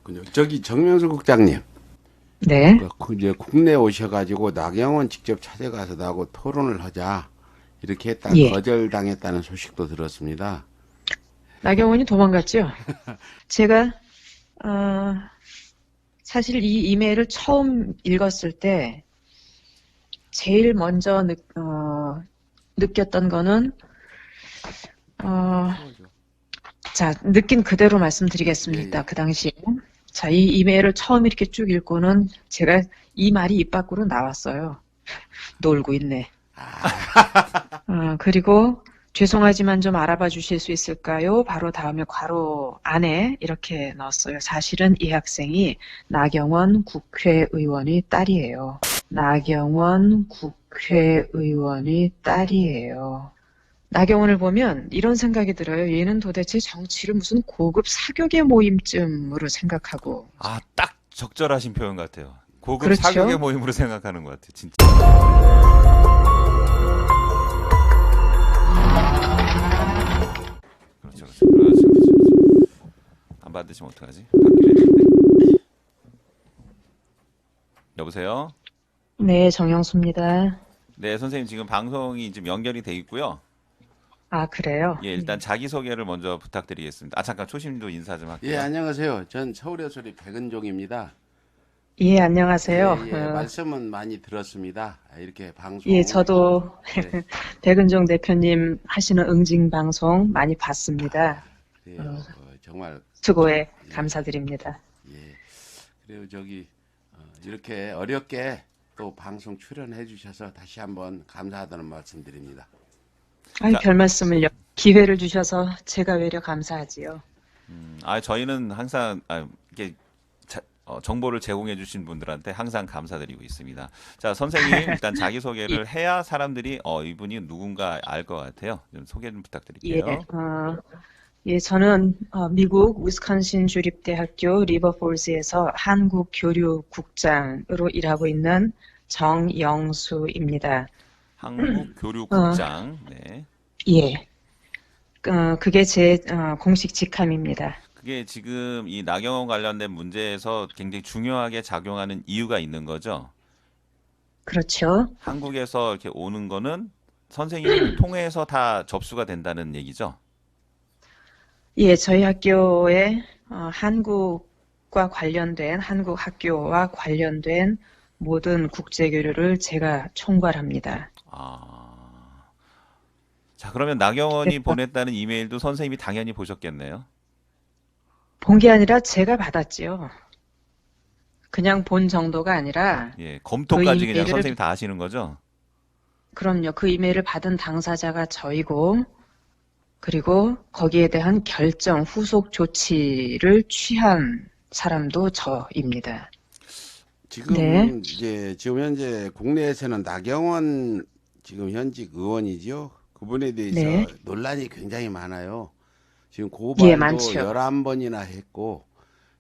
그렇군요. 저기 정명수 국장님, 네. 이제 국내 오셔가지고 나경원 직접 찾아가서 나하고 토론을 하자 이렇게 했다 예. 거절당했다는 소식도 들었습니다. 나경원이 도망갔죠? 제가, 어, 사실 이 이메일을 처음 읽었을 때, 제일 먼저 느꼈던 거는, 어, 자, 느낀 그대로 예, 말씀드리겠습니다. 예. 그 당시에. 자, 이 이메일을 처음 이렇게 쭉 읽고는 제가 이 말이 입 밖으로 나왔어요. 놀고 있네. 그리고 죄송하지만 좀 알아봐 주실 수 있을까요? 바로 다음에 괄호 안에 이렇게 넣었어요. 사실은 이 학생이 나경원 국회의원의 딸이에요. 나경원 국회의원의 딸이에요. 나경원을 보면 이런 생각이 들어요. 얘는 도대체 정치를 무슨 고급 사교계 모임쯤으로 생각하고. 아, 딱 적절하신 표현 같아요. 고급 사교계 그렇죠? 모임으로 생각하는 것 같아요. 진짜. 그렇죠, 그렇죠, 그렇죠, 그렇죠. 안 받으시면 어떡하지? 받기로 했는데. 여보세요? 네, 정영수입니다. 네, 선생님 지금 방송이 지금 연결이 돼 있고요. 아, 그래요? 예, 일단 자기소개를 먼저 부탁드리겠습니다. 아, 잠깐 초심도 인사 좀 예, 할게요. 안녕하세요. 전 서울의 소리 백은종입니다. 예, 안녕하세요. 예, 예, 말씀은 많이 들었습니다. 이렇게 방송. 예, 저도 네, 백은종 대표님 하시는 응징 방송 많이 봤습니다. 그래요. 정말 수고에 예, 감사드립니다. 예. 그리고 저기 이렇게 어렵게 또 방송 출연해 주셔서 다시 한번 감사하다는 말씀드립니다. 아유, 자, 별 말씀을요. 기회를 주셔서 제가 외려 감사하지요. 저희는 항상 이게 정보를 제공해 주신 분들한테 항상 감사드리고 있습니다. 자, 선생님 일단 예, 자기소개를 해야 사람들이 이분이 누군가 알 것 같아요. 좀 소개 좀 예, 부탁드릴게요. 예, 저는 미국 위스콘신 주립대학교 리버폴스에서 한국교류국장으로 일하고 있는 정영수입니다. 어, 한국교류국장. 네. 예, 그게 제 공식 직함입니다. 그게 지금 이 나경원 관련된 문제에서 굉장히 중요하게 작용하는 이유가 있는 거죠. 그렇죠. 한국에서 이렇게 오는 거는 선생님을 통해서 다 접수가 된다는 얘기죠. 예, 저희 학교에 한국과 관련된 한국 학교와 관련된 모든 국제 교류를 제가 총괄합니다. 아, 자, 그러면 나경원이 그래서 보냈다는 이메일도 선생님이 당연히 보셨겠네요. 본 게 아니라 제가 받았지요. 그냥 본 정도가 아니라 예, 그 검토까지 그냥 이메일을 선생님이 다 하시는 거죠? 그럼요. 그 이메일을 받은 당사자가 저이고 그리고 거기에 대한 결정, 후속 조치를 취한 사람도 저입니다. 네. 지금 현재 국내에서는 나경원 지금 현직 의원이죠. 그분에 대해서 네. 논란이 굉장히 많아요. 지금 예, 고발도 많죠. 11번이나 했고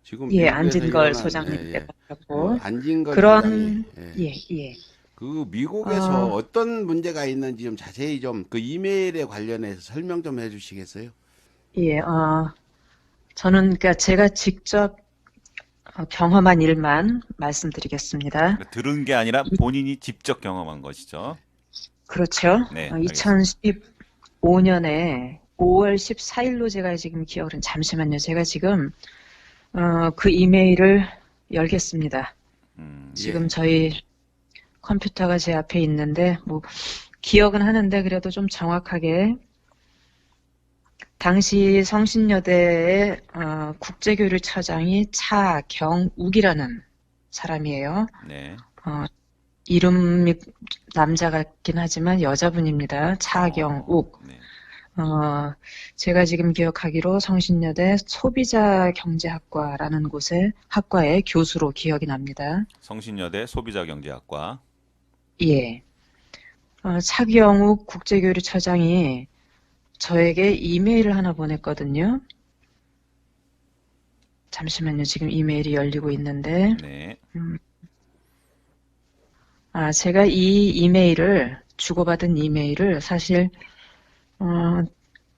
지금 예, 미국에서 안진걸 일어난 소장님 때도 그 그렇고 안진걸 소장이 그런 예, 예. 그 미국에서 어, 어떤 문제가 있는지 좀 자세히 좀 그 이메일에 관련해서 설명 좀 해주시겠어요? 예, 저는 그러니까 제가 직접 경험한 일만 말씀드리겠습니다. 그러니까 들은 게 아니라 본인이 직접 경험한 것이죠. 그렇죠. 네, 알겠습니다. 2015년에 5월 14일로 제가 지금 기억은 잠시만요. 제가 지금 그 이메일을 열겠습니다. 지금 예. 저희 컴퓨터가 제 앞에 있는데 뭐 기억은 하는데 그래도 좀 정확하게 당시 성신여대의 국제교류처장이 차경욱이라는 사람이에요. 네. 어, 이름이 남자 같긴 하지만 여자분입니다. 어, 차경욱. 네. 제가 지금 기억하기로 성신여대 소비자경제학과라는 곳의 학과의 교수로 기억이 납니다. 성신여대 소비자경제학과. 예. 차경욱 국제교류처장이 저에게 이메일을 하나 보냈거든요. 잠시만요. 지금 이메일이 열리고 있는데, 네. 제가 이 이메일을, 주고받은 이메일을 사실,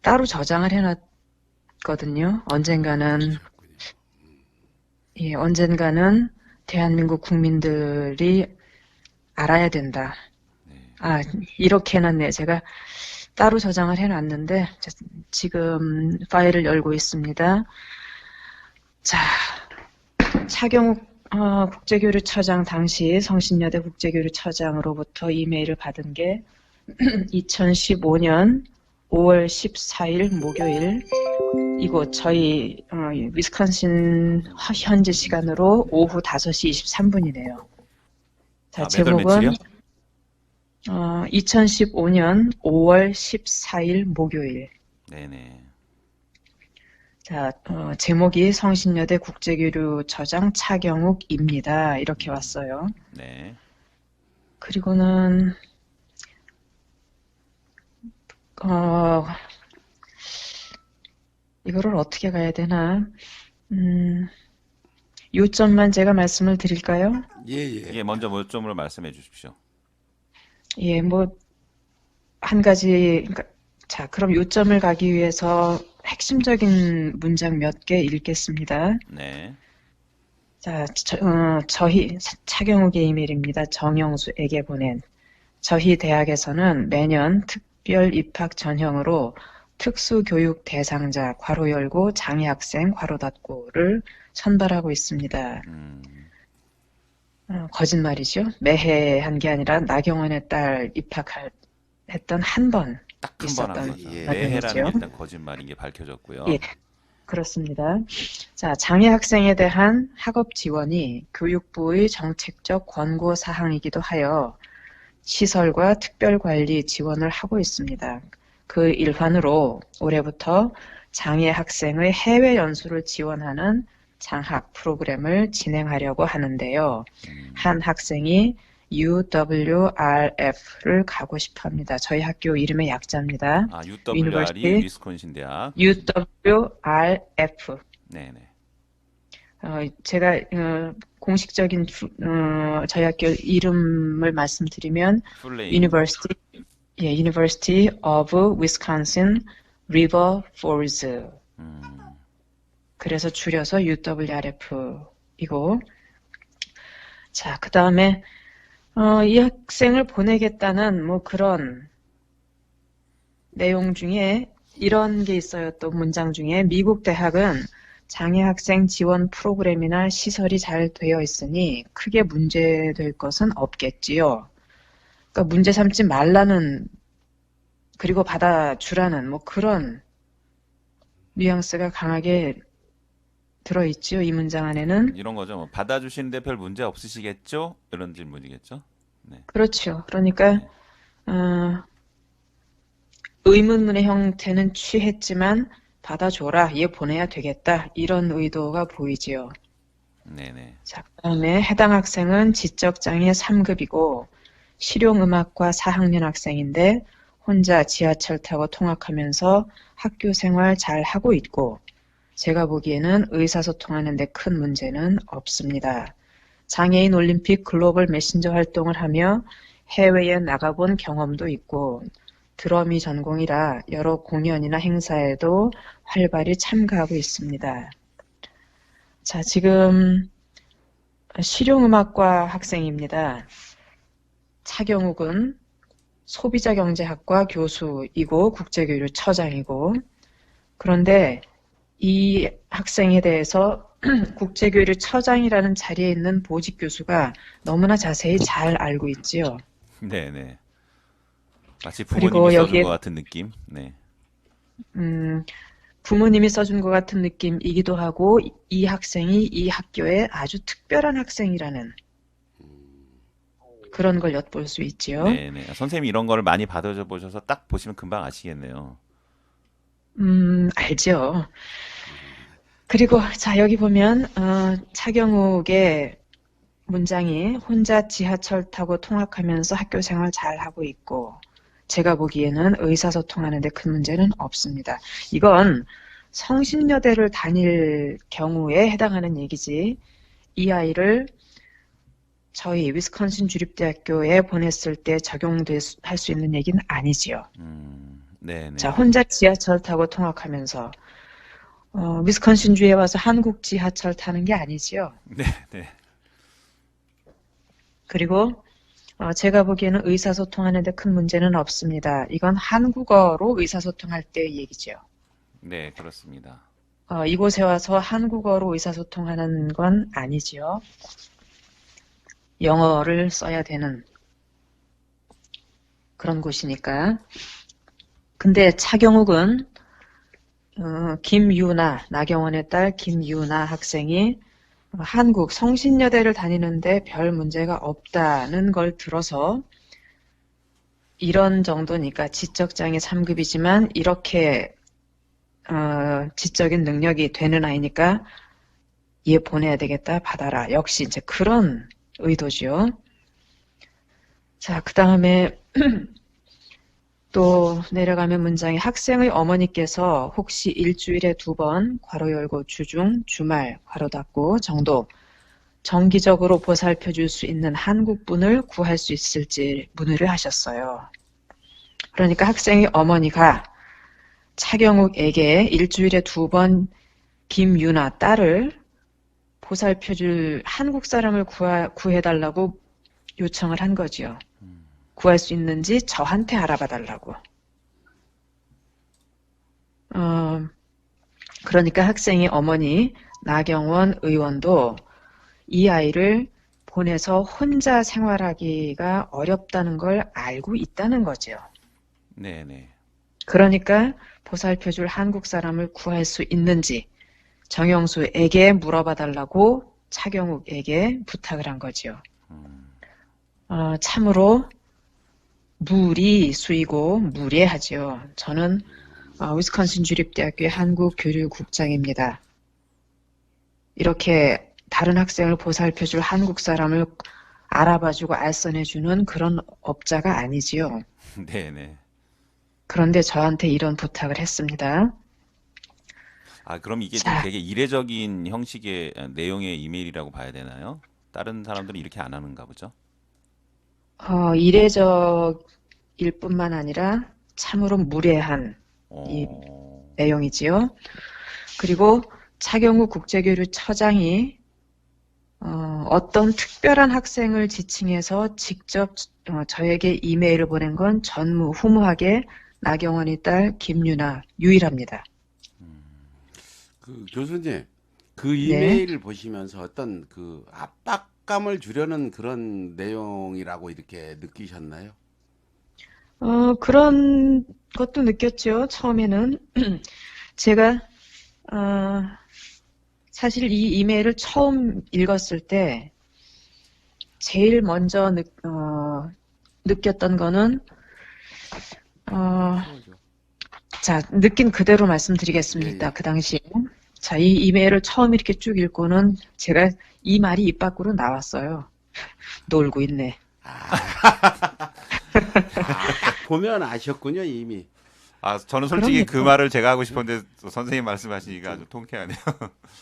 따로 저장을 해놨거든요. 언젠가는, 예, 언젠가는 대한민국 국민들이 알아야 된다. 아, 이렇게 해놨네요. 제가 따로 저장을 해놨는데 지금 파일을 열고 있습니다. 자, 차경욱 국제교류처장 당시 성신여대 국제교류처장으로부터 이메일을 받은 게 2015년 5월 14일 목요일 이곳 저희 위스콘신 현지 시간으로 오후 5시 23분이네요. 자, 몇 월 제목은 며칠이요? 2015년 5월 14일 목요일. 네네. 자, 제목이 성신여대 국제교류처장 차경욱입니다. 이렇게 왔어요. 네. 그리고는 이거를 어떻게 가야 되나? 요점만 제가 말씀을 드릴까요? 예. 예, 먼저 뭐점으로 말씀해 주십시오. 예, 뭐 한 가지. 그러니까, 자, 그럼 요점을 가기 위해서 핵심적인 문장 몇 개 읽겠습니다. 네. 자, 저희 차경욱의 이메일입니다. 정영수에게 보낸. 저희 대학에서는 매년 특별 입학 전형으로 특수교육 대상자 괄호 열고 장애 학생 괄호 닫고를 선발하고 있습니다. 거짓말이죠. 매해 한 게 아니라 나경원의 딸 입학했던 한 번 딱 한 번 있었던 한 거죠. 예. 매해라는 게 과정이죠. 일단 거짓말인 게 밝혀졌고요. 예. 그렇습니다. 자, 장애 학생에 대한 학업 지원이 교육부의 정책적 권고 사항이기도 하여 시설과 특별관리 지원을 하고 있습니다. 그 일환으로 올해부터 장애 학생의 해외 연수를 지원하는 장학 프로그램을 진행하려고 하는데요. 한 학생이 UWRF를 가고 싶어 합니다. 저희 학교 이름의 약자입니다. 아, UWR이 유니버시티 위스콘신 대학. UWRF. 네네. 제가 공식적인 저희 학교 이름을 말씀드리면 풀네임. University of Wisconsin River Falls. 그래서 줄여서 UWRF이고. 자, 그 다음에 이 학생을 보내겠다는 뭐 그런 내용 중에 이런 게 있어요. 또 문장 중에 미국 대학은 장애 학생 지원 프로그램이나 시설이 잘 되어 있으니 크게 문제될 것은 없겠지요. 그러니까 문제 삼지 말라는, 그리고 받아주라는 뭐 그런 뉘앙스가 강하게 들어있지요. 이 문장 안에는. 이런 거죠. 뭐 받아주시는데 별 문제 없으시겠죠? 이런 질문이겠죠. 네. 그렇죠. 그러니까 의문문의 형태는 취했지만 받아줘라, 얘 보내야 되겠다, 이런 의도가 보이지요. 네네. 자, 그다음에 해당 학생은 지적장애 3급이고 실용음악과 4학년 학생인데 혼자 지하철 타고 통학하면서 학교 생활 잘 하고 있고 제가 보기에는 의사소통하는 데 큰 문제는 없습니다. 장애인 올림픽 글로벌 메신저 활동을 하며 해외에 나가본 경험도 있고 드럼이 전공이라 여러 공연이나 행사에도 활발히 참가하고 있습니다. 자, 지금 실용음악과 학생입니다. 차경욱은 소비자경제학과 교수이고 국제교류처장이고, 그런데 이 학생에 대해서 국제교류처장이라는 자리에 있는 보직 교수가 너무나 자세히 잘 알고 있지요. 네네. 마치 그리고 부모님이 써준 여기에 것 같은 느낌. 네. 부모님이 써준 것 같은 느낌이기도 하고 이 학생이 이 학교의 아주 특별한 학생이라는 그런 걸 엿볼 수 있지요. 네네. 선생님이 이런 거를 많이 받아줘 보셔서 딱 보시면 금방 아시겠네요. 알죠. 그리고 자, 여기 보면 차경욱의 문장이 혼자 지하철 타고 통학하면서 학교 생활 잘 하고 있고 제가 보기에는 의사소통하는 데 큰 문제는 없습니다. 이건 성신여대를 다닐 경우에 해당하는 얘기지 이 아이를 저희 위스콘신 주립대학교에 보냈을 때 적용할 수 있는 얘기는 아니지요. 네네. 자, 혼자 지하철 타고 통학하면서 위스콘신주에 와서 한국 지하철 타는 게 아니지요. 네, 네. 그리고 제가 보기에는 의사소통하는데 큰 문제는 없습니다. 이건 한국어로 의사소통할 때의 얘기죠. 네, 그렇습니다. 이곳에 와서 한국어로 의사소통하는 건 아니지요. 영어를 써야 되는 그런 곳이니까. 근데 차경욱은 김유나, 나경원의 딸 김유나 학생이 한국 성신여대를 다니는데 별 문제가 없다는 걸 들어서 이런 정도니까 지적장애 3급이지만 이렇게 지적인 능력이 되는 아이니까 얘 보내야 되겠다, 받아라. 역시 이제 그런 의도죠. 자, 그 다음에 또 내려가면 문장에 학생의 어머니께서 혹시 일주일에 2번 괄호 열고 주중, 주말 괄호 닫고 정도 정기적으로 보살펴 줄 수 있는 한국분을 구할 수 있을지 문의를 하셨어요. 그러니까 학생의 어머니가 차경욱에게 일주일에 2번 김유나 딸을 보살펴 줄 한국 사람을 구해달라고 요청을 한 거지요. 구할 수 있는지 저한테 알아봐 달라고. 그러니까 학생의 어머니 나경원 의원도 이 아이를 보내서 혼자 생활하기가 어렵다는 걸 알고 있다는 거죠. 네, 네. 그러니까 보살펴줄 한국 사람을 구할 수 있는지 정영수에게 물어봐 달라고 차경욱에게 부탁을 한 거죠. 참으로 무리수이고 무례하죠. 저는 위스콘신 주립대학교의 한국교류국장입니다. 이렇게 다른 학생을 보살펴줄 한국 사람을 알아봐주고 알선해주는 그런 업자가 아니지요. 네, 네. 그런데 저한테 이런 부탁을 했습니다. 그럼 이게 좀 자. 되게 이례적인 형식의 내용의 이메일이라고 봐야 되나요? 다른 사람들은 이렇게 안 하는가 보죠? 이례적일 뿐만 아니라 참으로 무례한 이 내용이지요. 그리고 차경욱 국제교류처장이 어떤 특별한 학생을 지칭해서 직접 저에게 이메일을 보낸 건 전무후무하게 나경원의 딸 김유나 유일합니다. 그 교수님, 그 네. 이메일을 보시면서 어떤 그 압박감을 주려는 그런 내용이라고 이렇게 느끼셨나요? 그런 것도 느꼈죠. 처음에는 제가 사실 이 이메일을 처음 읽었을 때 제일 먼저 느꼈던 거는 자, 느낀 그대로 말씀드리겠습니다. 예, 예. 그 당시에. 자, 이 이메일을 처음 이렇게 쭉 읽고는 제가 이 말이 입 밖으로 나왔어요. 놀고 있네. 딱 보면 아셨군요, 이미. 저는 솔직히 그 그럼요. 말을 제가 하고 싶었는데 또 선생님 말씀하시니까 아주 통쾌하네요.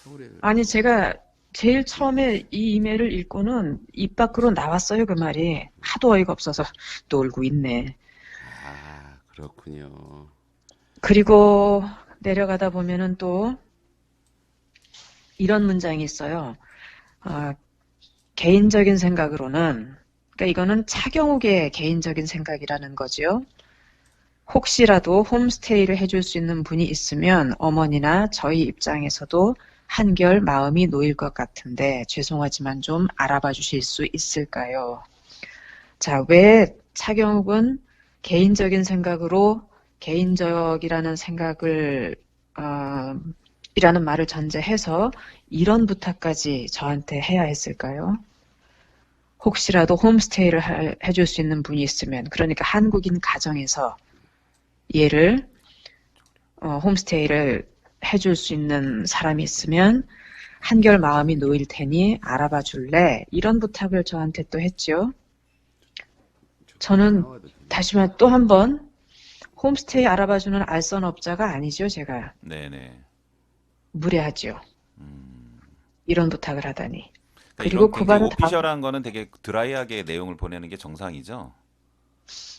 서울에. 아니, 제가 제일 처음에 이 이메일을 읽고는 입 밖으로 나왔어요, 그 말이. 하도 어이가 없어서 놀고 있네. 그렇군요. 그리고 내려가다 보면은 또 이런 문장이 있어요. 개인적인 생각으로는, 그러니까 이거는 차경욱의 개인적인 생각이라는 거죠. 혹시라도 홈스테이를 해줄 수 있는 분이 있으면 어머니나 저희 입장에서도 한결 마음이 놓일 것 같은데 죄송하지만 좀 알아봐 주실 수 있을까요? 자, 왜 차경욱은 개인적인 생각으로 개인적이라는 생각을 이라는 말을 전제해서 이런 부탁까지 저한테 해야 했을까요? 혹시라도 홈스테이를 해줄 수 있는 분이 있으면, 그러니까 한국인 가정에서 얘를 홈스테이를 해줄 수 있는 사람이 있으면 한결 마음이 놓일 테니 알아봐 줄래? 이런 부탁을 저한테 또 했죠. 저는 다시 말해 또 한 번 홈스테이 알아봐주는 알선업자가 아니죠, 제가. 네네. 무례하죠. 이런 부탁을 하다니. 그러니까 그리고 이런 그 굉장히 말을 오피셜한 거는 되게 드라이하게 내용을 보내는 게 정상이죠.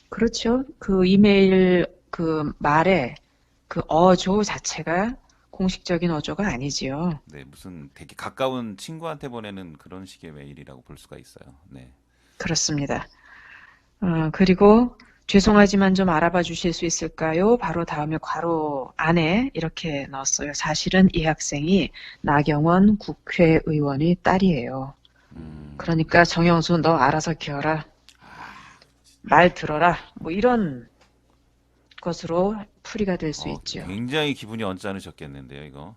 그렇죠. 그 이메일 그 말에 그 어조 자체가 공식적인 어조가 아니지요. 네, 무슨 되게 가까운 친구한테 보내는 그런 식의 메일이라고 볼 수가 있어요. 네. 그렇습니다. 그리고 죄송하지만 좀 알아봐 주실 수 있을까요? 바로 다음에 괄호 안에 이렇게 넣었어요. 사실은 이 학생이 나경원 국회의원의 딸이에요. 그러니까 정영수 너 알아서 키워라. 말 들어라. 뭐 이런 것으로 풀이가 될 수 있죠. 굉장히 기분이 언짢으셨겠는데요, 이거.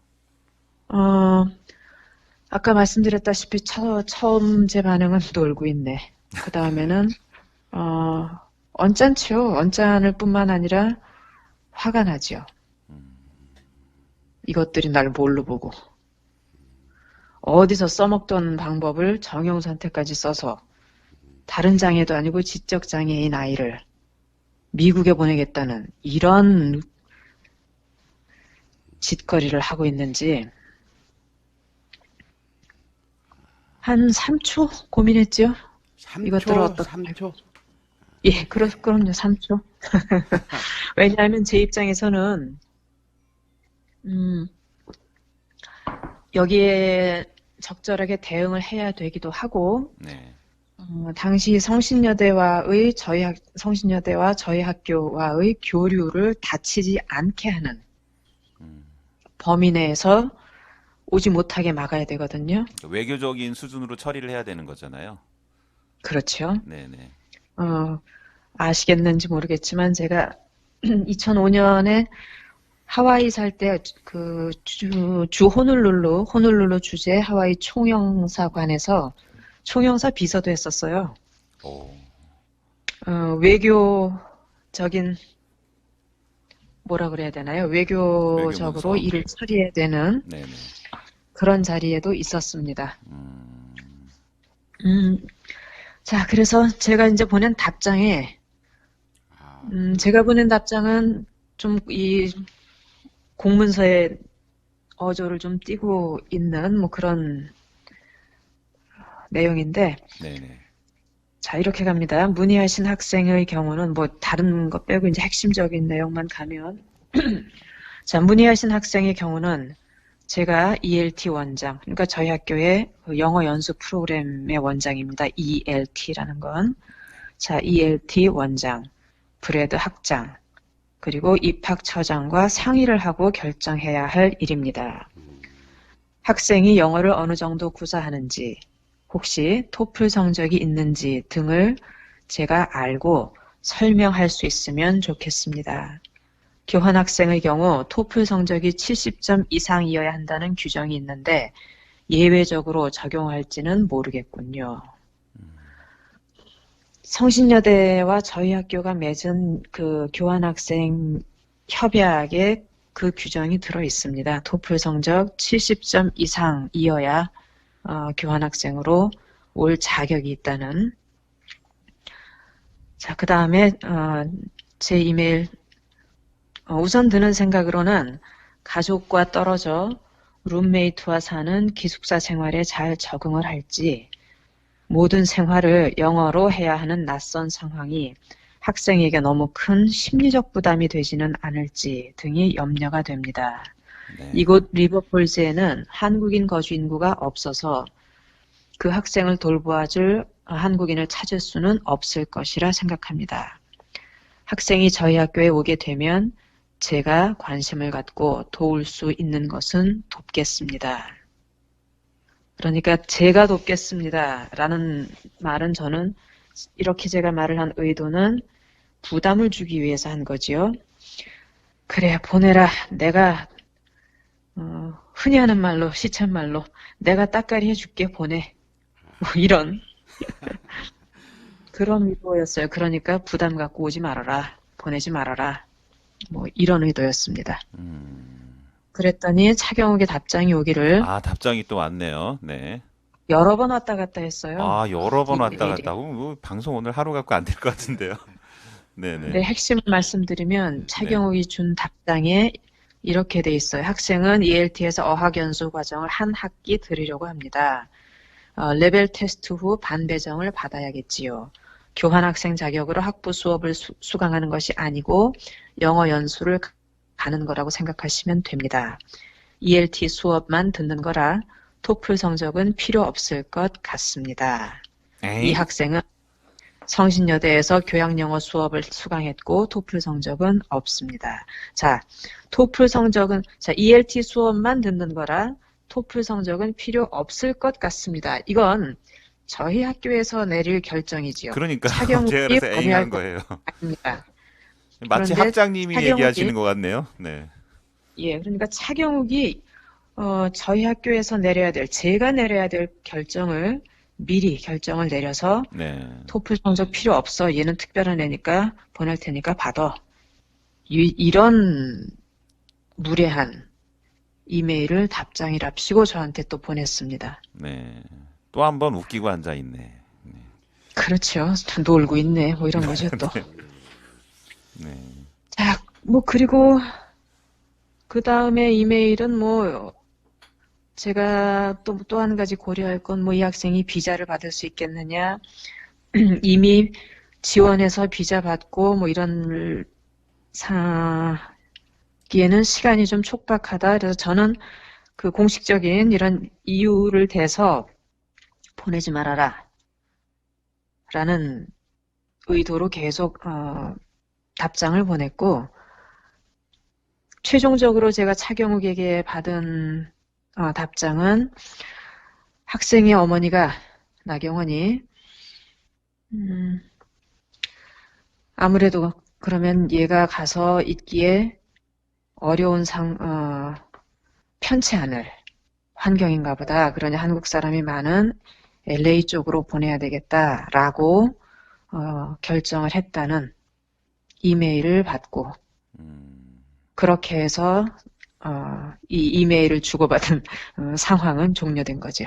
아까 말씀드렸다시피 처음 제 반응은 놀고 있네. 그 다음에는 언짢죠. 언짢을 뿐만 아니라 화가 나죠. 이것들이 날 뭘로 보고 어디서 써먹던 방법을 정형선택까지 써서 다른 장애도 아니고 지적 장애인 아이를 미국에 보내겠다는 이런 짓거리를 하고 있는지 한 3초 고민했죠. 3초, 이것들을 어떻게 3초. 예, 그럼요, 3초. 왜냐하면 제 입장에서는, 여기에 적절하게 대응을 해야 되기도 하고, 네. 당시 성신여대와 저희 학교와의 교류를 다치지 않게 하는 범위 내에서 오지 못하게 막아야 되거든요. 외교적인 수준으로 처리를 해야 되는 거잖아요. 그렇죠. 네네. 아시겠는지 모르겠지만 제가 2005년에 하와이 살 때 그 주 호놀룰루 주재 하와이 총영사관에서 총영사 비서도 했었어요. 오. 외교적인 뭐라 그래야 되나요? 외교적으로 외교문서. 일을 처리해야 되는 네네. 그런 자리에도 있었습니다. 자, 그래서 제가 이제 보낸 답장에 제가 보낸 답장은 좀 이 공문서에 어조를 좀 띄고 있는 뭐 그런 내용인데, 네네. 자, 이렇게 갑니다. 문의하신 학생의 경우는 뭐 다른 거 빼고 이제 핵심적인 내용만 가면, 자, 문의하신 학생의 경우는 제가 ELT 원장, 그러니까 저희 학교의 그 영어 연수 프로그램의 원장입니다. ELT라는 건. 자, ELT 원장, 브레드 학장, 그리고 입학처장과 상의를 하고 결정해야 할 일입니다. 학생이 영어를 어느 정도 구사하는지, 혹시 토플 성적이 있는지 등을 제가 알고 설명할 수 있으면 좋겠습니다. 교환학생의 경우 토플 성적이 70점 이상이어야 한다는 규정이 있는데 예외적으로 적용할지는 모르겠군요. 성신여대와 저희 학교가 맺은 그 교환학생 협약에 그 규정이 들어 있습니다. 토플 성적 70점 이상이어야 교환학생으로 올 자격이 있다는. 자, 그 다음에 제 이메일 우선 드는 생각으로는 가족과 떨어져 룸메이트와 사는 기숙사 생활에 잘 적응을 할지, 모든 생활을 영어로 해야 하는 낯선 상황이 학생에게 너무 큰 심리적 부담이 되지는 않을지 등이 염려가 됩니다. 네. 이곳 리버폴즈에는 한국인 거주 인구가 없어서 그 학생을 돌보아줄 한국인을 찾을 수는 없을 것이라 생각합니다. 학생이 저희 학교에 오게 되면 제가 관심을 갖고 도울 수 있는 것은 돕겠습니다. 그러니까 제가 돕겠습니다 라는 말은 저는 이렇게 제가 말을 한 의도는 부담을 주기 위해서 한 거지요. 그래, 보내라. 내가 흔히 하는 말로, 시쳇말로 내가 따까리 해줄게, 보내. 뭐 이런 그런 의도였어요. 그러니까 부담 갖고 오지 말아라, 보내지 말아라, 뭐 이런 의도였습니다. 그랬더니 차경욱의 답장이 오기를 답장이 또 왔네요. 네. 여러 번 왔다 갔다 했어요. 여러 번 왔다 이메일이. 갔다 하고 뭐 방송 오늘 하루 갖고 안 될 것 같은데요. 네네. 근데 핵심을 말씀드리면 차경욱이 준 답장에 이렇게 돼 있어요. 학생은 ELT에서 어학연수 과정을 한 학기 들으려고 합니다. 레벨 테스트 후 반배정을 받아야겠지요. 교환학생 자격으로 학부 수업을 수강하는 것이 아니고 영어 연수를 가는 거라고 생각하시면 됩니다. ELT 수업만 듣는 거라 토플 성적은 필요 없을 것 같습니다. 이 에이? 학생은 성신여대에서 교양영어 수업을 수강했고 토플 성적은 없습니다. 자, 토플 성적은 ELT 수업만 듣는 거라 토플 성적은 필요 없을 것 같습니다. 이건 저희 학교에서 내릴 결정이지요. 그러니까 차경욱이 제가 그래서 에잉 발의할 한 거예요. 것 아닙니다. 마치 그런데 학장님이 차경욱이- 얘기하시는 것 같네요. 네. 예, 그러니까 차경욱이 저희 학교에서 내려야 될, 제가 내려야 될 결정을 미리 결정을 내려서 네. 토플 성적 필요 없어. 얘는 특별한 애니까 보낼 테니까 받아. 이런 무례한 이메일을 답장이랍시고 저한테 또 보냈습니다. 네. 또 한 번 웃기고 앉아 있네. 그렇죠. 놀고 있네. 뭐 이런 거죠 또. 네. 자, 뭐 그리고 그 다음에 이메일은 뭐 제가 또 한 가지 고려할 건 뭐 이 학생이 비자를 받을 수 있겠느냐. 이미 지원해서 비자 받고 뭐 이런 사기에는 시간이 좀 촉박하다. 그래서 저는 그 공식적인 이런 이유를 대서 보내지 말아라 라는 의도로 계속 답장을 보냈고, 최종적으로 제가 차경욱에게 받은 답장은 학생의 어머니가 나경원이 아무래도 그러면 얘가 가서 있기에 어려운 편치 않을 환경인가 보다. 그러니 한국 사람이 많은 LA 쪽으로 보내야 되겠다라고 결정을 했다는 이메일을 받고, 그렇게 해서 이 이메일을 주고받은 상황은 종료된 거죠.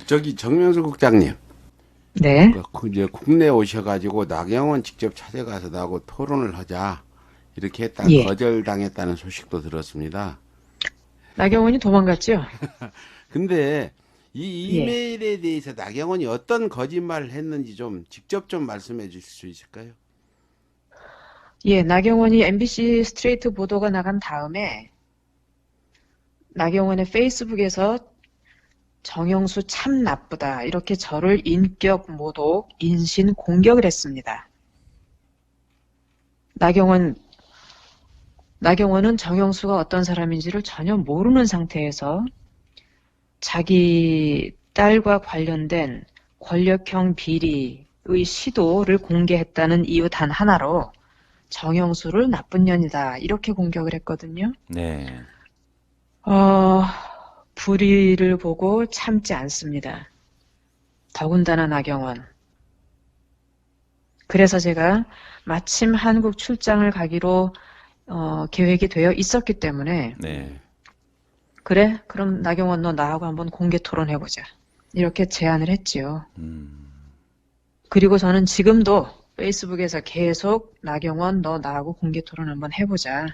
저기 정명수 국장님, 네. 이제 국내 오셔가지고 나경원 직접 찾아가서 나하고 토론을 하자 이렇게 했다가 예. 거절당했다는 소식도 들었습니다. 나경원이 도망갔죠? 근데 이 예. 이메일에 대해서 나경원이 어떤 거짓말을 했는지 좀 직접 좀 말씀해 주실 수 있을까요? 예, 나경원이 MBC 스트레이트 보도가 나간 다음에 나경원의 페이스북에서 정영수 참 나쁘다 이렇게 저를 인격 모독, 인신 공격을 했습니다. 나경원은 정영수가 어떤 사람인지를 전혀 모르는 상태에서 자기 딸과 관련된 권력형 비리의 시도를 공개했다는 이유 단 하나로 정영수를 나쁜 년이다 이렇게 공격을 했거든요. 네. 불의를 보고 참지 않습니다. 더군다나 나경원. 그래서 제가 마침 한국 출장을 가기로 계획이 되어 있었기 때문에 네. 그래? 그럼 나경원 너 나하고 한번 공개 토론해보자. 이렇게 제안을 했지요. 그리고 저는 지금도 페이스북에서 계속 나경원 너 나하고 공개 토론 한번 해보자.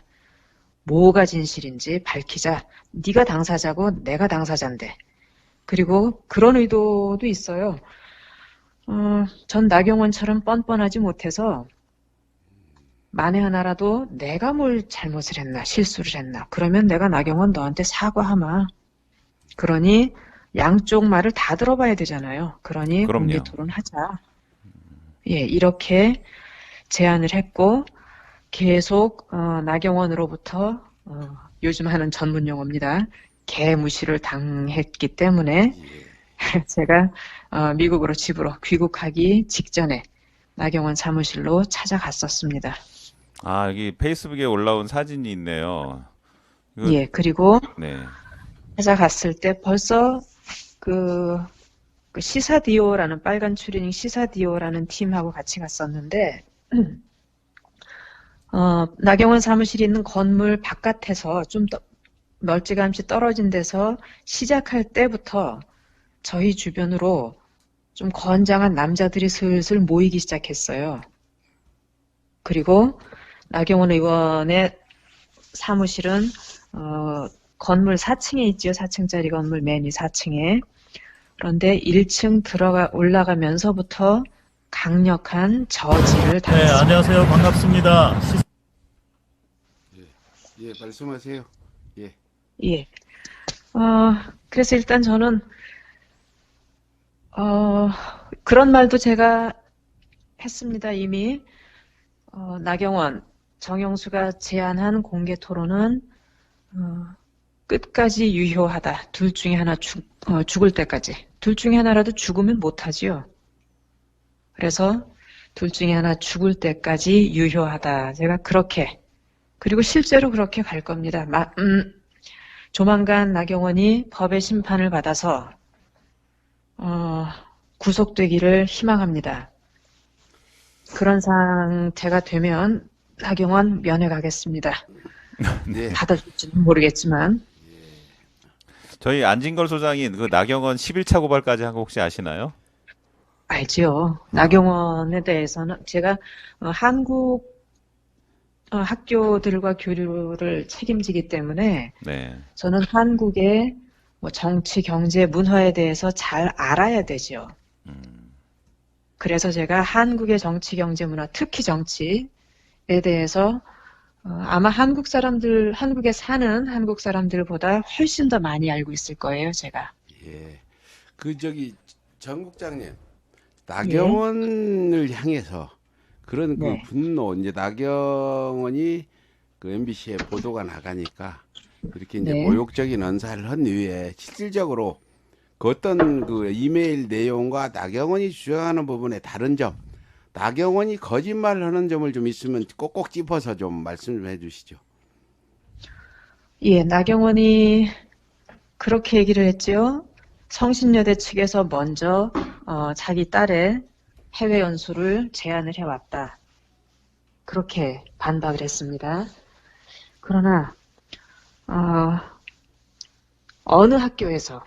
뭐가 진실인지 밝히자. 네가 당사자고 내가 당사자인데. 그리고 그런 의도도 있어요. 전 나경원처럼 뻔뻔하지 못해서 만에 하나라도 내가 뭘 잘못을 했나 실수를 했나 그러면 내가 나경원 너한테 사과하마. 그러니 양쪽 말을 다 들어봐야 되잖아요. 그러니 그럼요. 공개 토론하자. 예, 이렇게 제안을 했고 계속 나경원으로부터 요즘 하는 전문 용어입니다. 개무시를 당했기 때문에 제가 미국으로 집으로 귀국하기 직전에 나경원 사무실로 찾아갔었습니다. 아, 여기 페이스북에 올라온 사진이 있네요. 이거- 예, 그리고 네. 찾아갔을 때 벌써 그 시사디오라는 빨간 추리닝 시사디오라는 팀하고 같이 갔었는데 나경원 사무실이 있는 건물 바깥에서 좀 멀찌감치 떨어진 데서 시작할 때부터 저희 주변으로 좀 건장한 남자들이 슬슬 모이기 시작했어요. 그리고 나경원 의원의 사무실은 건물 4층에 있죠. 4층짜리 건물 맨 위 4층에. 그런데 1층 올라가면서부터 강력한 저지를 네, 당했습니다. 안녕하세요. 반갑습니다. 예, 말씀하세요. 예. 예. 그래서 일단 저는, 그런 말도 제가 했습니다, 이미. 나경원, 정영수가 제안한 공개 토론은, 끝까지 유효하다. 둘 중에 하나 죽을 때까지. 둘 중에 하나라도 죽으면 못하지요. 그래서 둘 중에 하나 죽을 때까지 유효하다. 제가 그렇게, 그리고 실제로 그렇게 갈 겁니다. 조만간 나경원이 법의 심판을 받아서 구속되기를 희망합니다. 그런 상태가 되면 나경원 면회 가겠습니다. 네. 받아줄지는 모르겠지만. 저희 안진걸 소장이 그 나경원 11차 고발까지 한 거 혹시 아시나요? 알지요. 나경원에 대해서는 제가 한국 학교들과 교류를 책임지기 때문에 네. 저는 한국의 뭐 정치, 경제, 문화에 대해서 잘 알아야 되죠. 그래서 제가 한국의 정치, 경제, 문화, 특히 정치에 대해서 아마 한국에 사는 한국 사람들보다 훨씬 더 많이 알고 있을 거예요, 제가. 예. 정 국장님, 나경원을 향해서 그런 그 네. 분노, 이제 나경원이 그 MBC에 보도가 나가니까 그렇게 이제 네. 모욕적인 언사를 한 이후에 실질적으로 그 어떤 그 이메일 내용과 나경원이 주장하는 부분의 다른 점, 나경원이 거짓말을 하는 점을 좀 있으면 꼭꼭 짚어서 좀 말씀 좀 해주시죠. 예, 나경원이 그렇게 얘기를 했죠. 성신여대 측에서 먼저 자기 딸의 해외 연수를 제안을 해왔다. 그렇게 반박을 했습니다. 그러나 어느 학교에서,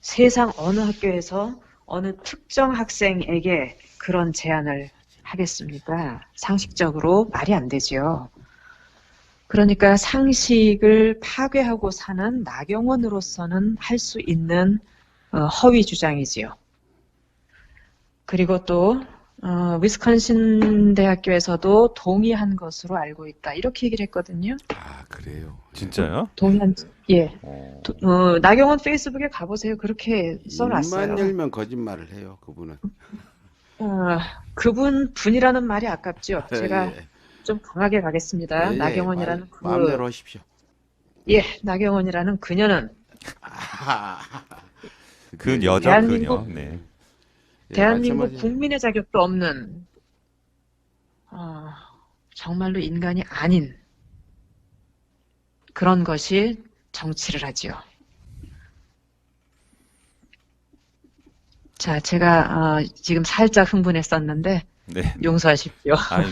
세상 어느 학교에서 어느 특정 학생에게 그런 제안을 하겠습니까? 상식적으로 말이 안 되지요. 그러니까 상식을 파괴하고 사는 나경원으로서는 할 수 있는 허위 주장이지요. 그리고 또 위스콘신 대학교에서도 동의한 것으로 알고 있다. 이렇게 얘기를 했거든요. 아, 그래요. 진짜요? 동의한, 예. 어. 나경원 페이스북에 가보세요. 그렇게 입만 써놨어요. 열면 거짓말을 해요, 그분은. 그분 분이라는 말이 아깝죠. 제가 예. 좀 강하게 가겠습니다. 예, 예. 나경원이라는 마음대로 하십시오. 나경원이라는 그녀는 아, 그 여자 대한민국- 그녀. 네. 예, 대한민국 말씀하세요. 국민의 자격도 없는 정말로 인간이 아닌 그런 것이 정치를 하지요. 자, 제가 지금 살짝 흥분했었는데 네. 용서하십시오. 아니,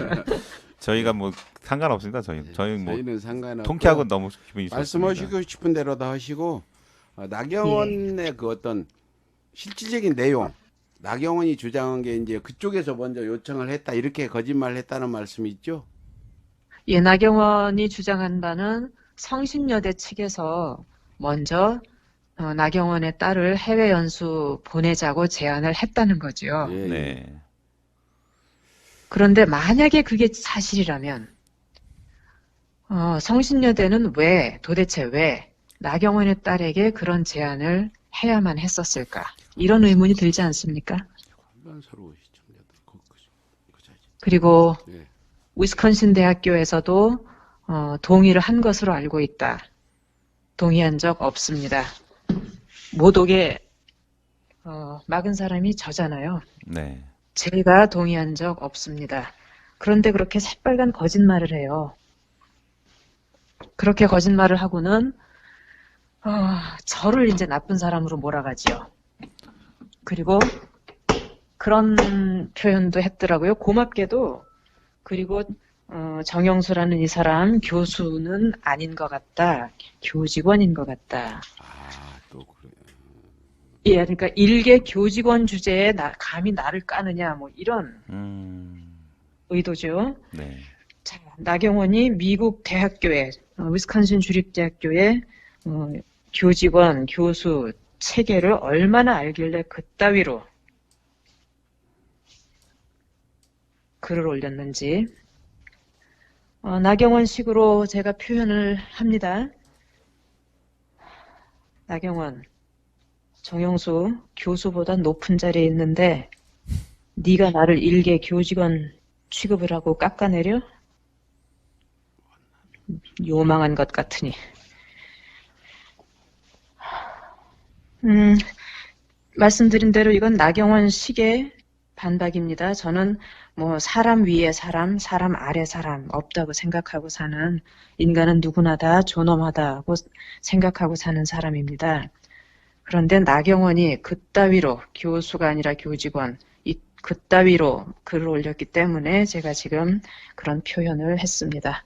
저희가 뭐 상관없습니다. 저희 뭐 저희는 상관없고 통쾌하고 너무 기분이 좋습니다. 말씀하시고 싶은 대로 다 하시고 나경원의 그 어떤 실질적인 내용, 나경원이 주장한 게 이제 그쪽에서 먼저 요청을 했다 이렇게 거짓말을 했다는 말씀이 있죠? 예, 나경원이 주장한 바는 성신여대 측에서 먼저 나경원의 딸을 해외 연수 보내자고 제안을 했다는 거죠. 예, 예. 네. 그런데 만약에 그게 사실이라면 성신여대는 도대체 왜 나경원의 딸에게 그런 제안을 해야만 했었을까? 이런 의문이 들지 않습니까? 혼란스러워 시청자들. 그자지. 그리고 예. 위스콘신 대학교에서도 동의를 한 것으로 알고 있다. 동의한 적 없습니다. 모독에 막은 사람이 저잖아요. 네. 제가 동의한 적 없습니다. 그런데 그렇게 새빨간 거짓말을 해요. 그렇게 거짓말을 하고는 저를 이제 나쁜 사람으로 몰아가지요. 그리고 그런 표현도 했더라고요. 고맙게도. 그리고 정영수라는 이 사람 교수는 아닌 것 같다. 교직원인 것 같다. 아, 또 그래. 예, 그러니까 일개 교직원 주제에 감히 나를 까느냐, 뭐 이런 의도죠. 네. 자, 나경원이 미국 대학교에, 위스콘신 주립대학교에 교직원, 교수 체계를 얼마나 알길래 그따위로 글을 올렸는지. 나경원식으로 제가 표현을 합니다. 나경원, 정영수 교수보다 높은 자리에 있는데 네가 나를 일개 교직원 취급을 하고 깎아내려? 요망한 것 같으니. 말씀드린 대로 이건 나경원식의 반박입니다. 저는 뭐 사람 위에 사람, 사람 아래 사람 없다고 생각하고 사는, 인간은 누구나 다 존엄하다고 생각하고 사는 사람입니다. 그런데 나경원이 그따위로, 교수가 아니라 교직원, 그따위로 글을 올렸기 때문에 제가 지금 그런 표현을 했습니다.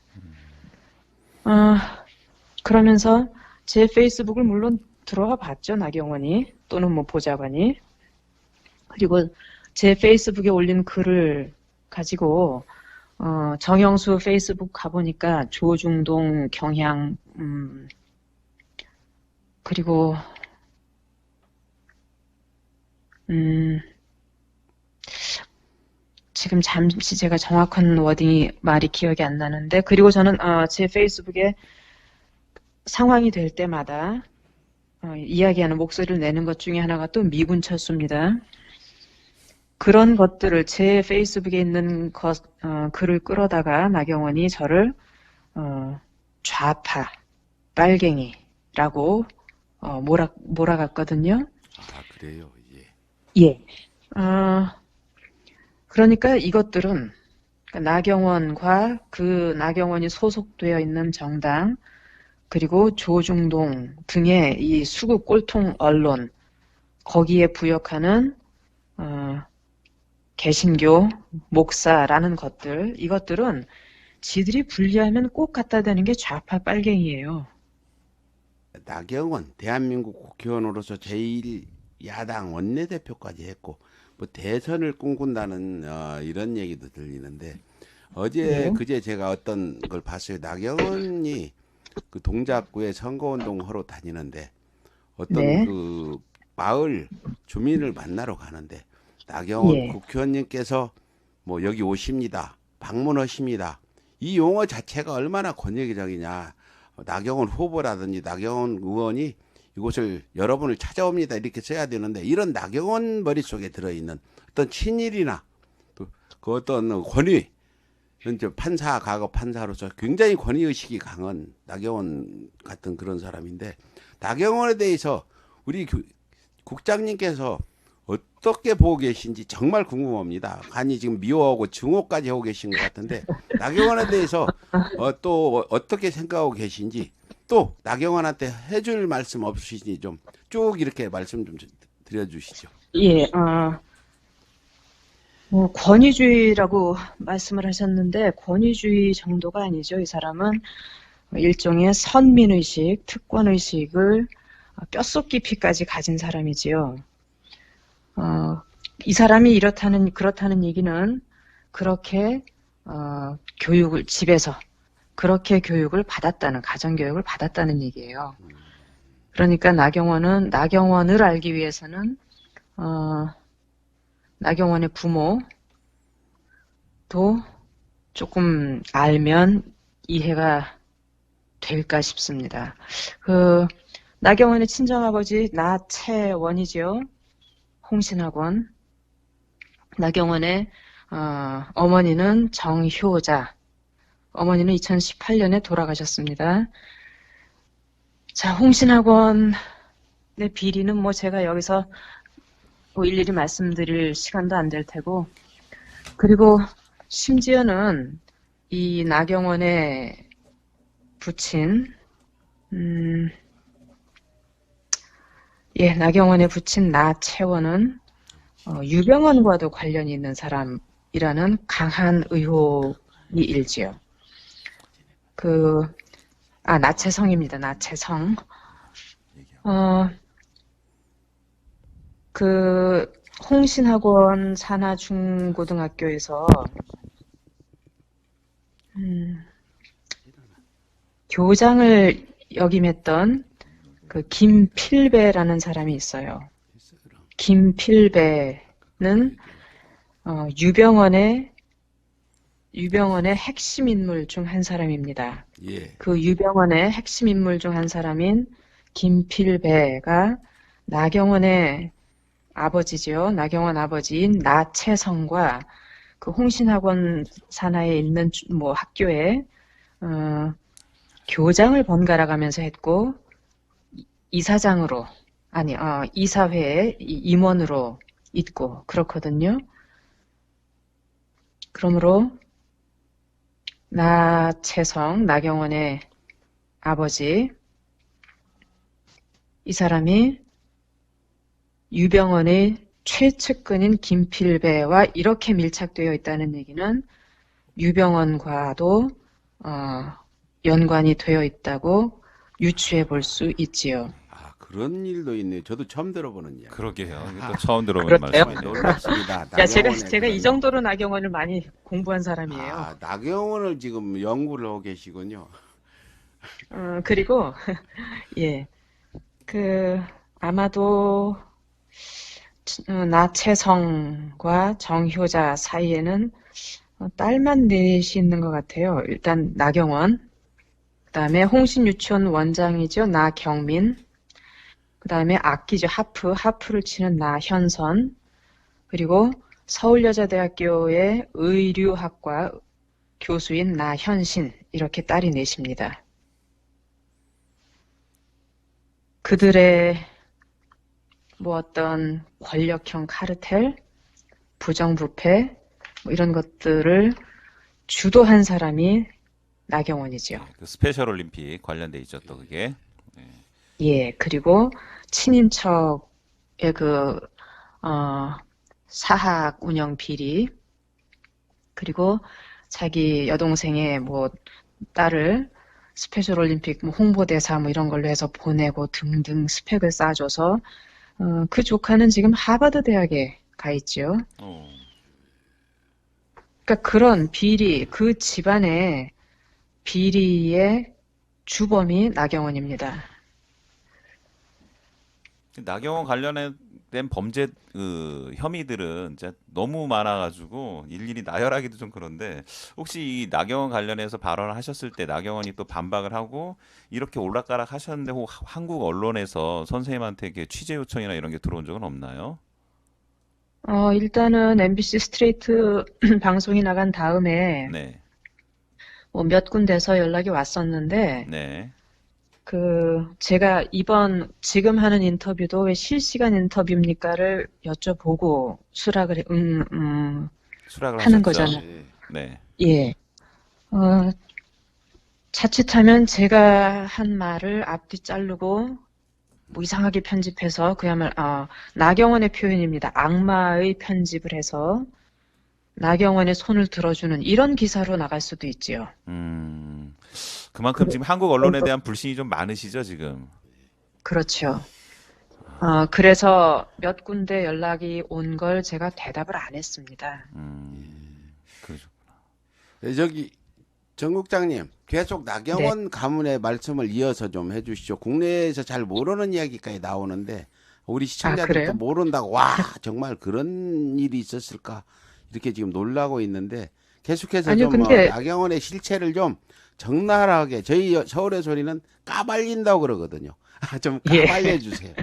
그러면서 제 페이스북을 물론 들어가 봤죠, 나경원이, 또는 뭐 보좌관이. 그리고 제 페이스북에 올린 글을 가지고 정영수 페이스북 가보니까 조중동 경향, 그리고 지금 잠시 제가 정확한 워딩이 말이 기억이 안 나는데, 그리고 저는 제 페이스북에 상황이 될 때마다 이야기하는, 목소리를 내는 것 중에 하나가 또 미군 철수입니다. 그런 것들을 제 페이스북에 있는 글을 끌어다가 나경원이 저를 좌파, 빨갱이라고 몰아갔거든요. 아, 그래요. 예. 예. 그러니까 이것들은 나경원과 그 나경원이 소속되어 있는 정당, 그리고 조중동 등의 이 수구 꼴통 언론, 거기에 부역하는 개신교 목사라는 것들, 이것들은 지들이 분리하면 꼭 갖다 대는 게 좌파 빨갱이에요. 나경원 대한민국 국회의원으로서 제1야당 원내대표까지 했고 뭐 대선을 꿈꾼다는 이런 얘기도 들리는데, 어제 네. 그제 제가 어떤 걸 봤어요. 나경원이 그 동작구에 선거운동 하러 다니는데 어떤 네. 그 마을 주민을 만나러 가는데 나경원 예. 국회의원님께서 뭐 여기 오십니다, 방문하십니다, 이 용어 자체가 얼마나 권위적이냐. 나경원 후보라든지 나경원 의원이 이곳을 여러분을 찾아옵니다 이렇게 써야 되는데, 이런 나경원 머릿속에 들어있는 어떤 친일이나 또 그 어떤 권위, 이제 판사, 과거 판사로서 굉장히 권위의식이 강한 나경원 같은 그런 사람인데, 나경원에 대해서 우리 국장님께서 어떻게 보고 계신지 정말 궁금합니다. 아니 지금 미워하고 증오까지 하고 계신 것 같은데, 나경원에 대해서 또 어떻게 생각하고 계신지, 또 나경원한테 해줄 말씀 없으시니 좀 쭉 이렇게 말씀 좀 드려주시죠. 예. 뭐 권위주의라고 말씀을 하셨는데 권위주의 정도가 아니죠. 이 사람은 일종의 선민의식, 특권의식을 뼛속 깊이까지 가진 사람이지요. 이 사람이 그렇다는 얘기는 그렇게 교육을 집에서 그렇게 교육을 받았다는, 가정교육을 받았다는 얘기예요. 그러니까 나경원을 알기 위해서는 나경원의 부모도 조금 알면 이해가 될까 싶습니다. 나경원의 친정아버지 나채원이지요. 홍신학원. 나경원의 어머니는 정효자. 어머니는 2018년에 돌아가셨습니다. 자, 홍신학원의 비리는 뭐 제가 여기서 뭐 일일이 말씀드릴 시간도 안 될 테고, 그리고 심지어는 이 나경원의 부친, 나경원의 부친 나채원은 유병언과도 관련이 있는 사람이라는 강한 의혹이 일지요. 나채성입니다. 나채성. 홍신학원 산하중고등학교에서 교장을 역임했던 그 김필배라는 사람이 있어요. 김필배는 유병언의 유병언의 핵심 인물 중 한 사람입니다. 예. 그 유병언의 핵심 인물 중 한 사람인 김필배가 나경원의 아버지죠. 나경원 아버지인 나채성과 그 홍신학원 산하에 있는 뭐 학교에 교장을 번갈아 가면서 했고 이사장으로 아니 이사회의 임원으로 있고 그렇거든요. 그러므로 나채성 나경원의 아버지 이 사람이 유병언의 최측근인 김필배와 이렇게 밀착되어 있다는 얘기는 유병언과도 연관이 되어 있다고 유추해 볼 수 있지요. 아, 그런 일도 있네요. 저도 처음 들어보는 이야기. 그러게요. 이게 또 처음 들어보는 그렇대요? 정말 말씀이네요. 놀랍습니다. 야, 나경원의 제가 이 그런- 정도로 나경원을 많이 공부한 사람이에요. 아, 나경원을 지금 연구를 하고 계시군요. 그리고 예, 아마도 나채성과 정효자 사이에는 딸만 넷이 있는 것 같아요. 일단 나경원, 그 다음에 홍신유치원 원장이죠. 나경민, 그 다음에 악기죠. 하프를 치는 나현선, 그리고 서울여자대학교의 의류학과 교수인 나현신, 이렇게 딸이 넷입니다. 그들의 뭐 어떤 권력형 카르텔, 부정부패, 뭐 이런 것들을 주도한 사람이 나경원이죠. 그 스페셜 올림픽 관련돼 있죠, 또 그게. 예, 그리고 친인척의 사학 운영 비리, 그리고 자기 여동생의 뭐 딸을 스페셜 올림픽 뭐 홍보대사 뭐 이런 걸로 해서 보내고 등등 스펙을 쌓아줘서 그 조카는 지금 하버드 대학에 가 있죠. 그러니까 그런 비리, 그 집안의 비리의 주범이 나경원입니다. 나경원 관련된 범죄 혐의들은 진짜 너무 많아가지고 일일이 나열하기도 좀 그런데 혹시 이 나경원 관련해서 발언을 하셨을 때 나경원이 또 반박을 하고 이렇게 올락가락 하셨는데 혹 한국 언론에서 선생님한테 이렇게 취재 요청이나 이런 게 들어온 적은 없나요? 일단은 MBC 스트레이트 방송이 나간 다음에 네, 뭐 몇 군데서 연락이 왔었는데 네. 제가 지금 하는 인터뷰도 왜 실시간 인터뷰입니까를 여쭤보고 수락을 수락을 하는 하셨죠? 거잖아요. 예. 네, 예. 자칫하면 제가 한 말을 앞뒤 자르고 뭐 이상하게 편집해서 그야말로 나경원의 표현입니다. 악마의 편집을 해서 나경원의 손을 들어주는 이런 기사로 나갈 수도 있지요. 그만큼 지금 한국 언론에 대한 불신이 좀 많으시죠, 지금? 그렇죠. 그래서 몇 군데 연락이 온 걸 제가 대답을 안 했습니다. 그러죠. 네, 저기 정 국장님 계속 나경원 가문의 말씀을 이어서 좀 해주시죠. 국내에서 잘 모르는 이야기까지 나오는데 우리 시청자들도 그래요? 모른다고 와 정말 그런 일이 있었을까 이렇게 지금 놀라고 있는데 계속해서 아니요, 좀 근데- 나경원의 실체를 좀 적나라하게 저희 서울의 소리는 까발린다고 그러거든요. 좀 예. 까발려 주세요.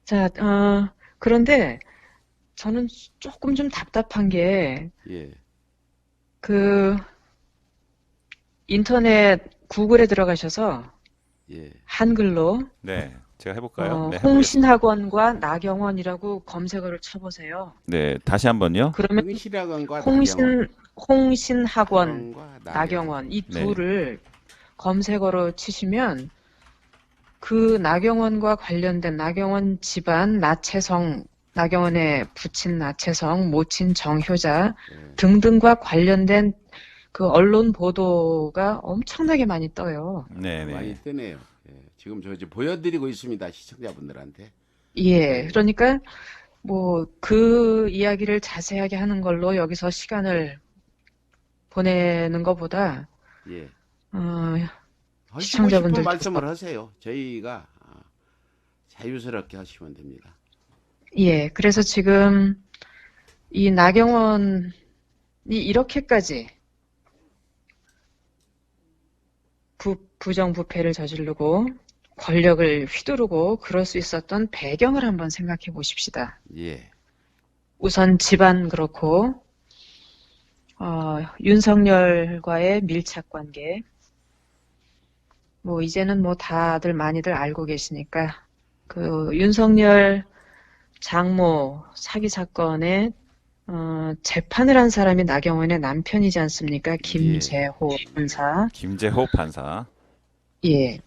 자, 그런데 저는 조금 좀 답답한 게 예. 인터넷 구글에 들어가셔서 예. 한글로 네, 제가 해볼까요? 네, 해보겠습니다. 홍신학원과 나경원이라고 검색어를 쳐보세요. 네, 다시 한번요. 그러면 흥실학원과 홍신학원, 나경원. 나경원 이 네. 둘을 검색어로 치시면 그 나경원과 관련된 나경원 집안 나채성, 나경원의 부친 나채성, 모친 정효자 예. 등등과 관련된 그 언론 보도가 엄청나게 많이 떠요. 네, 많이 네. 뜨네요. 예. 지금 저 보여드리고 있습니다. 시청자분들한테. 예, 네. 그러니까 뭐 그 이야기를 자세하게 하는 걸로 여기서 시간을 보내는 것보다 예. 하시고 싶은 시청자분들께서 말씀을 하세요. 저희가 자유스럽게 하시면 됩니다. 예, 그래서 지금 이 나경원 이렇게까지 부정부패를 저지르고 권력을 휘두르고 그럴 수 있었던 배경을 한번 생각해 보십시다. 예. 우선 집안 그렇고 윤석열과의 밀착 관계, 뭐 이제는 뭐 다들 많이들 알고 계시니까 그 윤석열 장모 사기 사건에 재판을 한 사람이 나경원의 남편이지 않습니까? 김재호 판사. 김재호 판사. 예.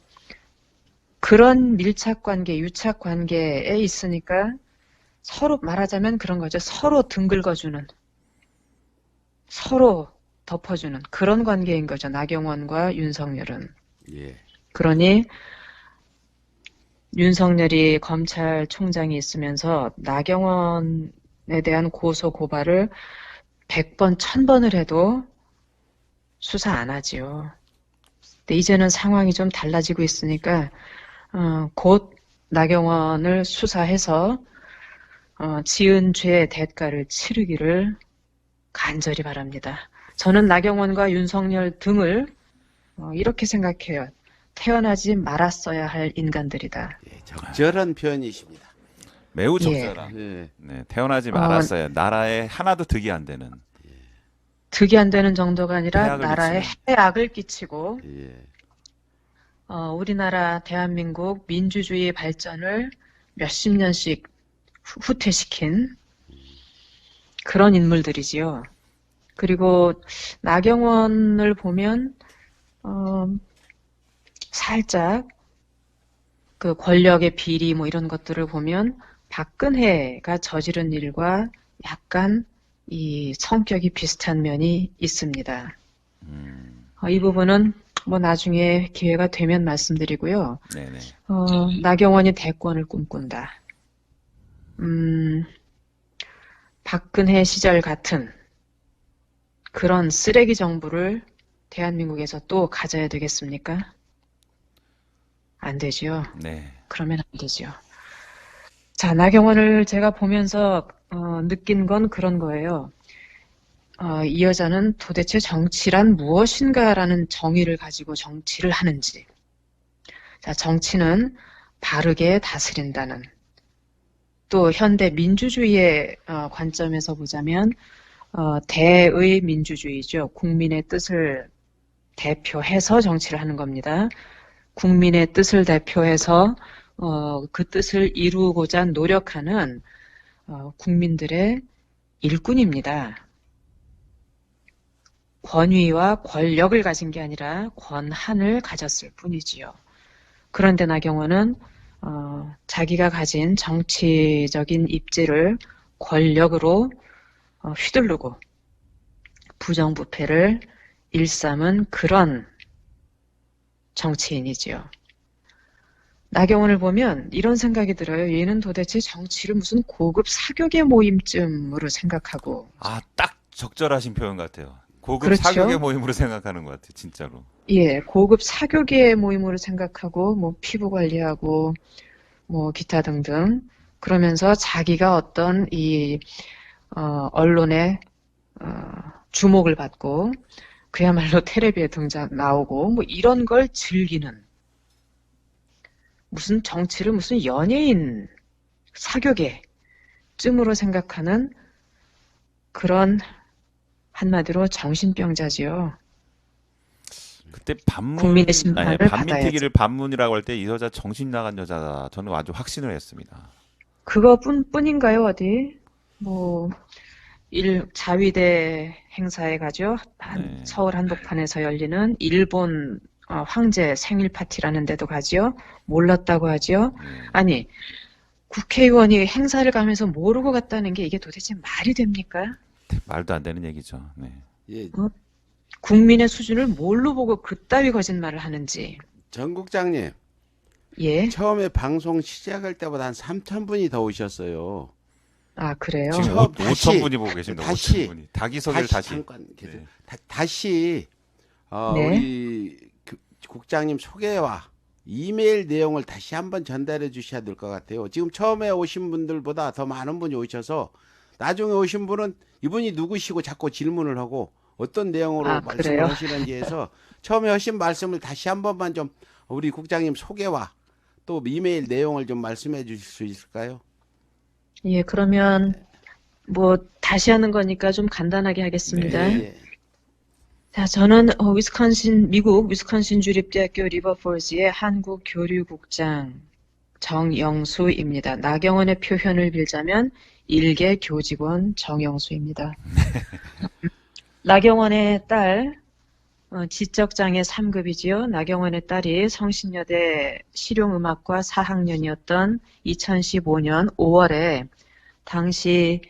그런 밀착 관계, 유착 관계에 있으니까 서로 말하자면 그런 거죠. 서로 등 긁어주는, 서로 덮어주는 그런 관계인 거죠. 나경원과 윤석열은. 예. 그러니 윤석열이 검찰총장이 있으면서 나경원에 대한 고소 고발을 100번, 1000번을 해도 수사 안 하지요. 근데 이제는 상황이 좀 달라지고 있으니까 곧 나경원을 수사해서 지은 죄의 대가를 치르기를 간절히 바랍니다. 저는 나경원과 윤석열 등을 이렇게 생각해요. 태어나지 말았어야 할 인간들이다. 예, 적절한 표현이십니다. 매우 예. 적절한. 예. 네, 태어나지 말았어야. 나라에 하나도 득이 안 되는. 득이 안 되는 정도가 아니라 해악을 나라에 끼치는. 해악을 끼치고 예. 우리나라 대한민국 민주주의 발전을 몇십 년씩 후퇴시킨 그런 인물들이지요. 그리고 나경원을 보면 살짝 그 권력의 비리 뭐 이런 것들을 보면 박근혜가 저지른 일과 약간 이 성격이 비슷한 면이 있습니다. 이 부분은 뭐 나중에 기회가 되면 말씀드리고요. 네네. 나경원이 대권을 꿈꾼다. 박근혜 시절 같은 그런 쓰레기 정부를 대한민국에서 또 가져야 되겠습니까? 안 되지요. 네. 그러면 안 되지요. 자, 나경원을 제가 보면서 느낀 건 그런 거예요. 이 여자는 도대체 정치란 무엇인가라는 정의를 가지고 정치를 하는지. 자, 정치는 바르게 다스린다는, 또 현대 민주주의의 관점에서 보자면 대의 민주주의죠. 국민의 뜻을 대표해서 정치를 하는 겁니다. 국민의 뜻을 대표해서 그 뜻을 이루고자 노력하는 국민들의 일꾼입니다. 권위와 권력을 가진 게 아니라 권한을 가졌을 뿐이지요. 그런데 나경원은 자기가 가진 정치적인 입지를 권력으로 휘두르고 부정부패를 일삼은 그런 정치인이지요. 나경원을 보면 이런 생각이 들어요. 얘는 도대체 정치를 무슨 고급 사교계 모임쯤으로 생각하고. 딱 적절하신 표현 같아요. 고급 그렇죠? 사교계 모임으로 생각하는 것 같아요. 진짜로. 예, 고급 사교계 모임으로 생각하고, 뭐, 피부 관리하고, 뭐, 기타 등등. 그러면서 자기가 어떤 언론의, 주목을 받고, 그야말로 텔레비에 나오고, 뭐, 이런 걸 즐기는. 무슨 정치를 무슨 연예인 사교계쯤으로 생각하는 그런 한마디로 정신병자지요. 그때 국민의 심판을 반민특위를 반문이라고 할 때 이 여자 정신 나간 여자다. 저는 아주 확신을 했습니다. 그거뿐인가요, 어디? 뭐, 자위대 행사에 가죠. 네. 서울 한복판에서 열리는 일본 황제 생일 파티라는 데도 가지요. 몰랐다고 하지요. 아니, 국회의원이 행사를 가면서 모르고 갔다는 게 이게 도대체 말이 됩니까? 말도 안 되는 얘기죠. 네. 예. 국민의 수준을 뭘로 보고 그따위 거짓말을 하는지. 정 국장님, 예. 처음에 방송 시작할 때보다 한 3,000분이 더 오셨어요. 아, 그래요? 지금 다시, 5,000분이 보고 계십니다. 다시, 5,000분이. 자기 소개를 다시. 잠깐 계속 네. 다시 네. 우리 국장님 소개와 이메일 내용을 다시 한번 전달해 주셔야 될 것 같아요. 지금 처음에 오신 분들보다 더 많은 분이 오셔서 나중에 오신 분은 이분이 누구시고 자꾸 질문을 하고 어떤 내용으로 아, 말씀을 그래요? 하시는지 해서 처음에 하신 말씀을 다시 한 번만 좀 우리 국장님 소개와 또 이메일 내용을 좀 말씀해 주실 수 있을까요? 예, 그러면 뭐 다시 하는 거니까 좀 간단하게 하겠습니다. 네. 예. 자, 저는 미국 위스콘신 주립대학교 리버폴즈의 한국 교류국장 정영수입니다. 나경원의 표현을 빌자면 일개 교직원 정영수입니다. 나경원의 딸, 지적장애 3급이지요. 나경원의 딸이 성신여대 실용음악과 4학년이었던 2015년 5월에 당시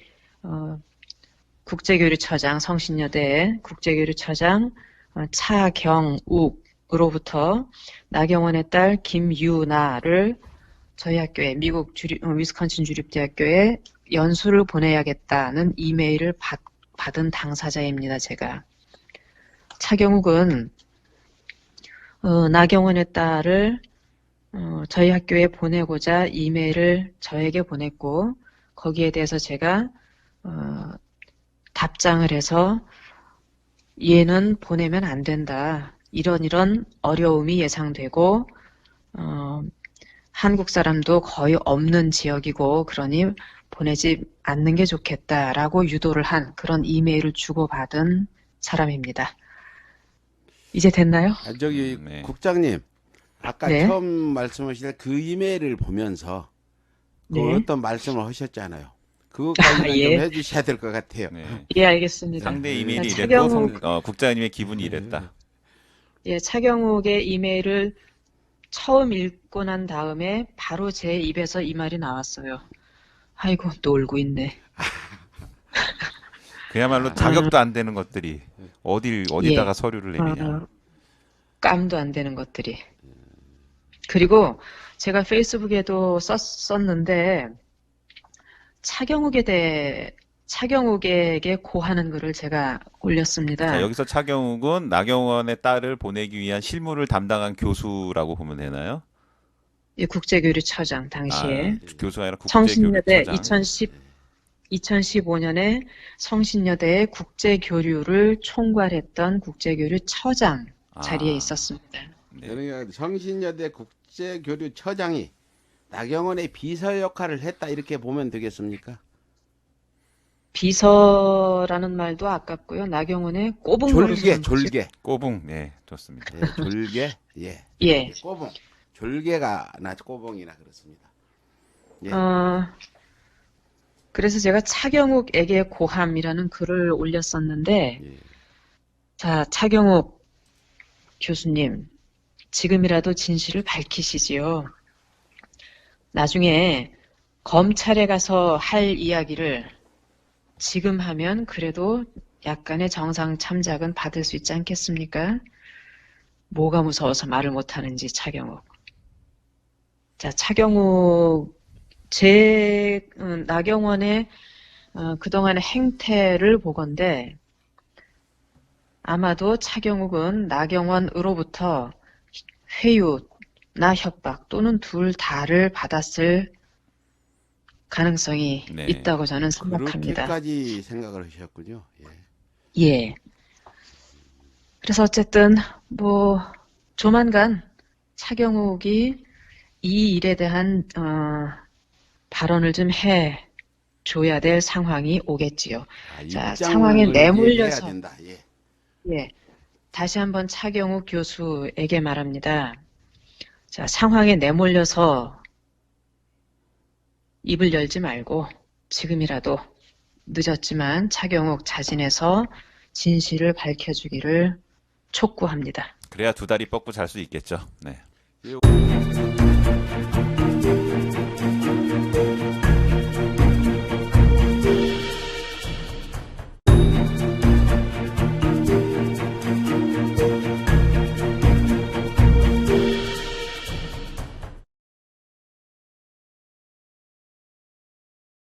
국제교류처장, 성신여대 국제교류처장 차경욱으로부터 나경원의 딸 김유나를 저희 학교에 위스콘신 주립대학교에 연수를 보내야겠다는 이메일을 받은 당사자입니다. 제가. 차경욱은 나경원의 딸을 저희 학교에 보내고자 이메일을 저에게 보냈고 거기에 대해서 제가 답장을 해서 얘는 보내면 안 된다. 이런 어려움이 예상되고 한국 사람도 거의 없는 지역이고 그러니 보내지 않는 게 좋겠다라고 유도를 한 그런 이메일을 주고받은 사람입니다. 이제 됐나요? 저기 네. 국장님 아까 네. 처음 말씀하실 때 그 이메일을 보면서 그 네. 어떤 말씀을 하셨잖아요. 그것까지는 예. 좀 해주셔야 될 것 같아요. 네. 예, 알겠습니다. 상대 이메일이 자, 이랬고 차경욱. 국장님의 기분이 이랬다. 예, 차경욱의 이메일을 처음 읽고 난 다음에 바로 제 입에서 이 말이 나왔어요. 아이고, 놀고 있네. 그야말로 자격도 안 되는 것들이 어디다가 서류를 내미냐. 깜도 안 되는 것들이. 그리고 제가 페이스북에도 썼는데 차경욱에게 고하는 글을 제가 올렸습니다. 자, 여기서 차경욱은 나경원의 딸을 보내기 위한 실무를 담당한 교수라고 보면 되나요? 예, 국제교류처장 당시에 교수가 아니라 성신여대 국제교류처장. 2015년에 성신여대의 국제교류를 총괄했던 국제교류처장 자리에 있었습니다. 네. 그러니까 성신여대 국제교류처장이 나경원의 비서 역할을 했다 이렇게 보면 되겠습니까? 비서라는 말도 아깝고요. 나경원의 꼬북 노릇을 졸개. 꼬붕. 네, 좋습니다. 예, 졸개. 예. 예. 꼬봉. 졸개가 나 꼬봉이나 그렇습니다. 예. 그래서 제가 차경욱에게 고함이라는 글을 올렸었는데, 예. 자, 차경욱 교수님, 지금이라도 진실을 밝히시지요. 나중에 검찰에 가서 할 이야기를 지금 하면 그래도 약간의 정상 참작은 받을 수 있지 않겠습니까? 뭐가 무서워서 말을 못하는지 차경욱. 자, 차경욱, 나경원의 그동안의 행태를 보건대 아마도 차경욱은 나경원으로부터 회유나 협박 또는 둘 다를 받았을 가능성이 네. 있다고 저는 생각합니다. 그렇게까지 생각을 하셨군요. 예. 예. 그래서 어쨌든 뭐 조만간 차경욱이 이 일에 대한 발언을 좀 해줘야 될 상황이 오겠지요. 자, 입장을 상황에 내몰려서 해야 된다. 예. 예, 다시 한번 차경욱 교수에게 말합니다. 자, 상황에 내몰려서 입을 열지 말고 지금이라도 늦었지만 차경욱 자진해서 진실을 밝혀주기를 촉구합니다. 그래야 두 다리 뻗고 잘 수 있겠죠. 네. 예.